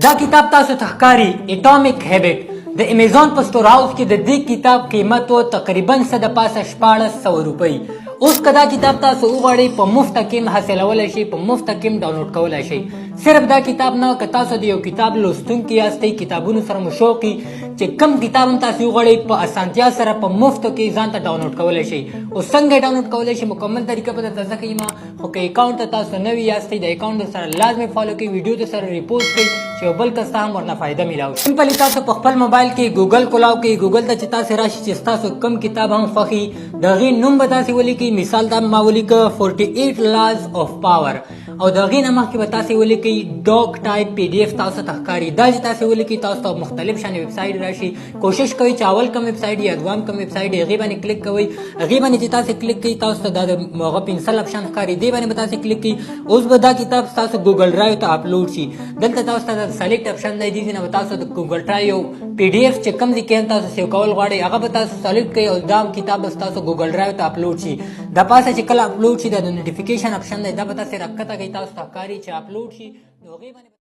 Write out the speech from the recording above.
دا کتاب تاسو ته ښکاري اټامیک هیبټ د امیزون په سټور هاوس کې د دې کتاب قیمت و تقریبا څه د پاسه 1400 روپۍ. اوس که دا کتاب تاسو وغواړئ په مفته کې هم حاصلولی شئ، په مفته کې هم ډاونلوډ کولی شئ. صرف دا کتاب نه، که تاسو د یو کتاب لوستونکي یاستئ، کتابونو سره مو شوق وي چې کم کتاب هم تاسو وغواړئ په اسانتیا سره په مفتو کې ځان ته ډاونلوډ کولی شئ. اوس څنګه ډاونلوډ کولی شئ مکمل طریقه به درته زه ښیم. خو که اکاونټ ته تاسو نوي یاستئ، د اکاونټ سره لازمي فالو کړئ، ویډیو ته سره ریپوسټ کړئ چې یو بل کس ته هم ورنه فایده میلاو شي. سمپلی تاسو په خپل موبایل کې ګوګل کولاو کړئ. ګوګل ته چې تاسو راشئ چې ستاسو کم کتاب هم خوښي د هغې نوم به تاسې ولیکئ. مثال دا ما ولیکه 48 laws of power او د هغې نه مخکې به تاسې ولیکئ ډاک ټایپ پی ډي اف تاسو ته ښکاري. دا چې تاسې ولیکئ تاسو ته مختلف شانې ویبسایټ راشي. کوشش کوئ چې اول کم ویبسایټ یا دوام کم ویبسایټ هغې باندې کلیک کوئ. هغې باندې چې تاسې کلیک کوئ تاسو ته دا د هغه پنسل اپشن ښکاري، دې باندې به تاسې کلیک کوئ. اوس به دا کتاب ستاسو ګوګل ډرایو ته اپلوډ شي. دلته تاسو ته د سلیکټ اپشن دی، دې نه به تاسو د ګوګل ډرایو پی ډي اف چې کوم ځای کې هم تاسو سیو کول غواړئ هغه به تاسو سلیکټ کوئ او دا کتاب به ستاسو ګوګل ډرایو ته اپلوډ شي. د پاسه چې کله اپلوډ شي دا د نوټیفیکیشن اپشن دی دا به تاسې راښکته کوئ، تاسو ته ښکاري چې اپلوډ شي نو هغې باندې